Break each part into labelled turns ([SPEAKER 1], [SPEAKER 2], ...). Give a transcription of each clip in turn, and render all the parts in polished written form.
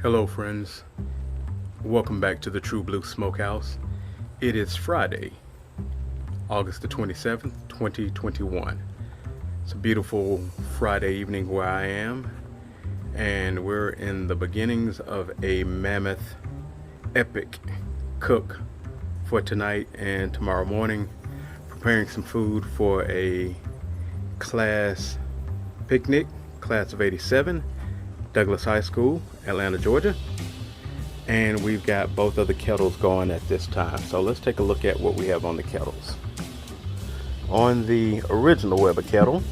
[SPEAKER 1] Hello friends, welcome back to the True Blue Smokehouse. It is Friday, August the 27th, 2021. It's a beautiful Friday evening where I am, and we're in the beginnings of a mammoth, epic cook for tonight and tomorrow morning, preparing some food for a class picnic, class of 87, Douglass High School, Atlanta, Georgia. And we've got both of the kettles going at this time. So let's take a look at what we have on the kettles. On the original Weber kettle,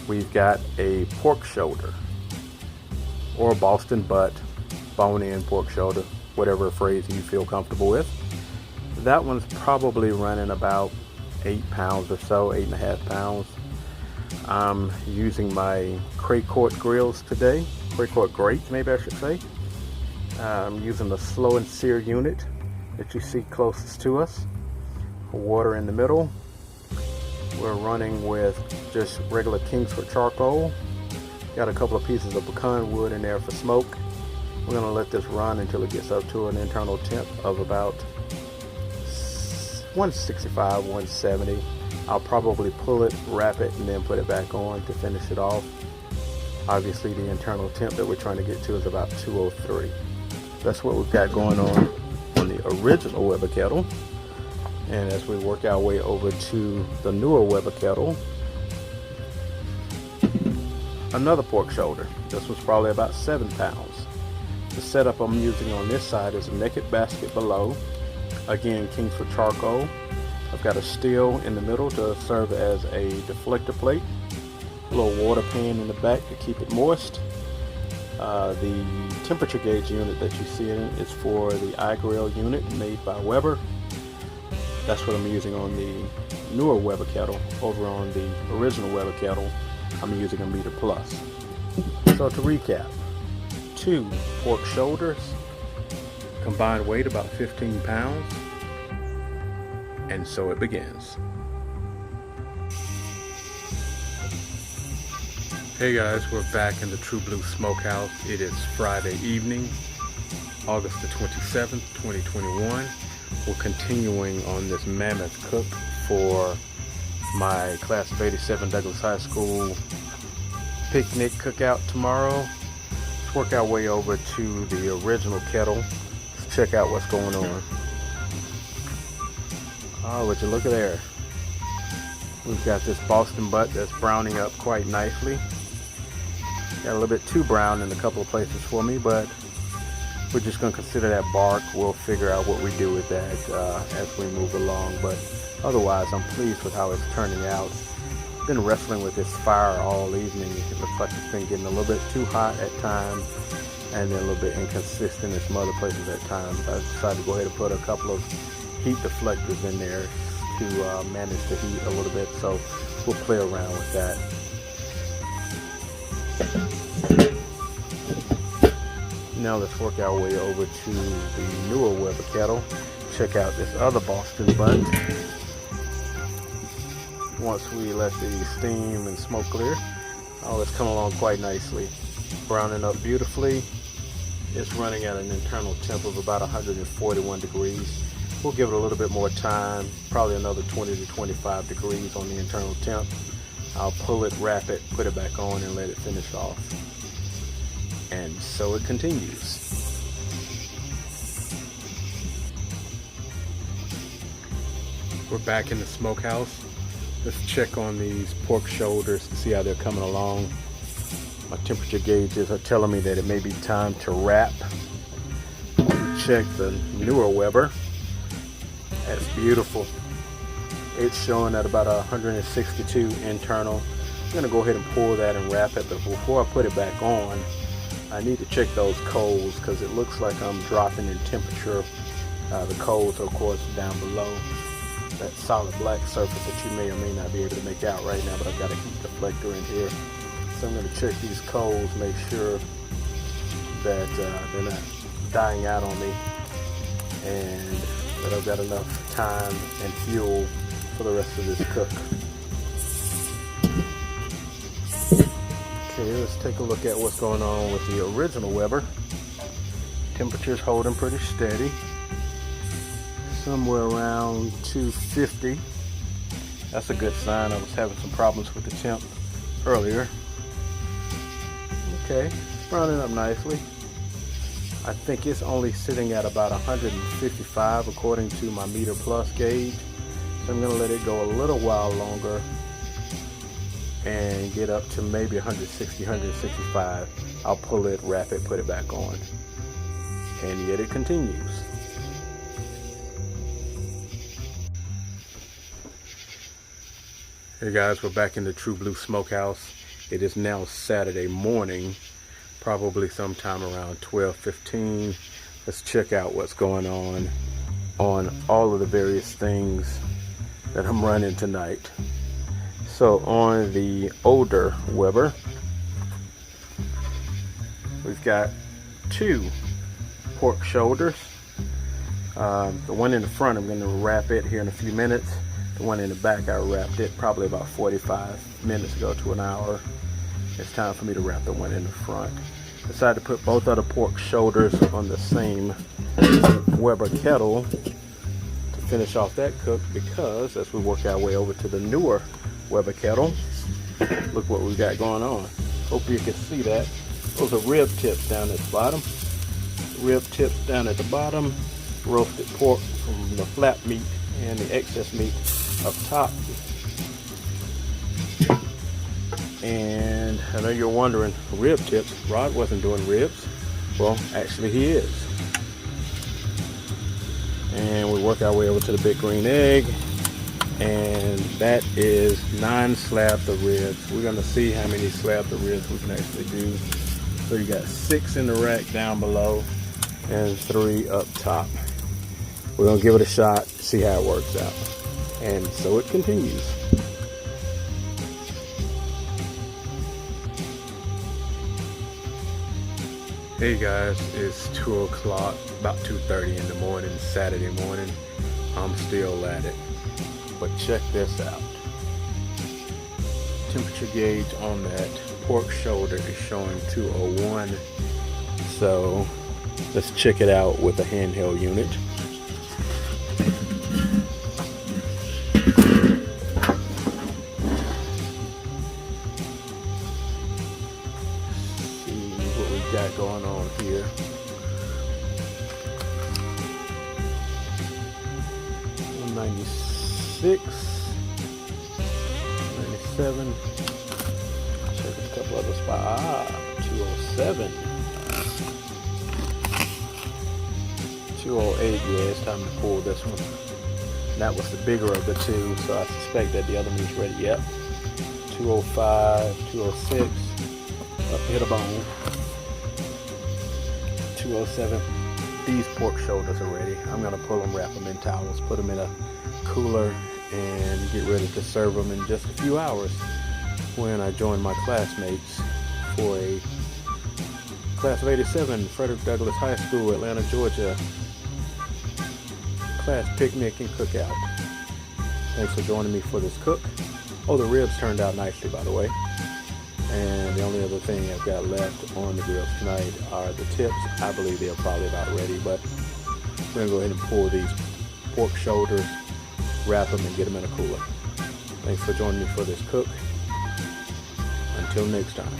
[SPEAKER 1] we've got a pork shoulder or Boston butt, bone-in pork shoulder, whatever phrase you feel comfortable with. That one's probably running about 8 pounds or so, 8.5 pounds. I'm using my Craycort grills today, Craycort grates maybe I should say. I'm using the N Sear unit that you see closest to us. Water in the middle. We're running with just regular Kingsford charcoal. Got a couple of pieces of pecan wood in there for smoke. We're going to let this run until it gets up to an internal temp of about 165, 170. I'll probably pull it, wrap it, and then put it back on to finish it off. Obviously the internal temp that we're trying to get to is about 203. That's what we've got going on the original Weber kettle. And as we work our way over to the newer Weber kettle, another pork shoulder. This was probably about 7 pounds. The setup I'm using on this side is a naked basket below. Again, Kingsford charcoal. I've got a steel in the middle to serve as a deflector plate. A little water pan in the back to keep it moist. The temperature gauge unit that you see in it is for the iGrill unit made by Weber. That's what I'm using on the newer Weber kettle. Over on the original Weber kettle, I'm using a meter plus. So to recap, 2 pork shoulders, combined weight about 15 pounds. And so it begins. Hey guys, we're back in the True Blue Smokehouse. It is Friday evening, August the 27th, 2021. We're continuing on this mammoth cook for my class of 87 Douglass High School picnic cookout tomorrow. Let's work our way over to the original kettle. Let's check out what's going on. Oh, would you look at there. We've got this Boston butt that's browning up quite nicely. Got a little bit too brown in a couple of places for me, but we're just going to consider that bark. We'll figure out what we do with that as we move along, but otherwise I'm pleased with how it's turning out. Been wrestling with this fire all evening. It looks like it's been getting a little bit too hot at times and then a little bit inconsistent in some other places at times. I decided to go ahead and put a couple of heat deflectors in there to manage the heat a little bit, so we'll play around with that. Now let's work our way over to the newer Weber kettle. Check out this other Boston butt. Once we let the steam and smoke clear, oh, it's come along quite nicely. Browning up beautifully. It's running at an internal temp of about 141 degrees. We'll give it a little bit more time, probably another 20 to 25 degrees on the internal temp. I'll pull it, wrap it, put it back on, and let it finish off. And so it continues. We're back in the smokehouse. Let's check on these pork shoulders to see how they're coming along. My temperature gauges are telling me that it may be time to wrap. Check the newer Weber. That's beautiful. It's showing at about 162 internal. I'm gonna go ahead and pull that and wrap it, but before I put it back on, I need to check those coals because it looks like I'm dropping in temperature. The coals are of course down below that solid black surface that you may or may not be able to make out right now, but I've got a heat deflector in here. So I'm gonna check these coals, make sure that they're not dying out on me, and that I've got enough time and fuel for the rest of this cook. Okay, let's take a look at what's going on with the original Weber. Temperature's holding pretty steady. Somewhere around 250. That's a good sign. I was having some problems with the temp earlier. Okay, it's browning up nicely. I think it's only sitting at about 155 according to my meter plus gauge. So I'm gonna let it go a little while longer and get up to maybe 160, 165. I'll pull it, wrap it, put it back on. And yet it continues. Hey guys, we're back in the True Blue Smokehouse. It is now Saturday morning, probably sometime around 12:15. Let's check out what's going on all of the various things that I'm running tonight. So on the older Weber, we've got 2 pork shoulders. The one in the front, I'm going to wrap it here in a few minutes. The one in the back, I wrapped it probably about 45 minutes ago to an hour. It's time for me to wrap the one in the front. Decided to put both of the pork shoulders on the same Weber Kettle to finish off that cook, because as we work our way over to the newer Weber Kettle, look what we've got going on. Hope you can see that. Those are rib tips down at the bottom. Rib tips down at the bottom. Roasted pork from the flap meat and the excess meat up top. And I know you're wondering, rib tips, Rod wasn't doing ribs. Well, actually he is. And we work our way over to the big green egg, and that is 9 slabs of ribs. We're gonna see how many slabs of ribs we can actually do. So you got 6 in the rack down below and 3 up top. We're gonna give it a shot, see how it works out. And so it continues. Hey guys, it's 2 o'clock, about 2:30 in the morning, Saturday morning. I'm still at it. But check this out. Temperature gauge on that pork shoulder is showing 201. So let's check it out with a handheld unit. Got going on here. 196, 97. Check a couple other spots. 207, 208. Yeah, it's time to pull this one. That was the bigger of the 2, so I suspect that the other one is ready. Yep. 205, 206. Up hit a bone. 207. These pork shoulders are ready. I'm gonna pull them, wrap them in towels, put them in a cooler, and get ready to serve them in just a few hours when I join my classmates for a class of 87, Frederick Douglass High School, Atlanta, Georgia, class picnic and cookout. Thanks for joining me for this cook. Oh, the ribs turned out nicely, by the way. And the only other thing I've got left on the grills tonight are the tips. I believe they're probably about ready, but we're gonna go ahead and pull these pork shoulders, wrap them, and get them in a cooler. Thanks for joining me for this cook. Until next time.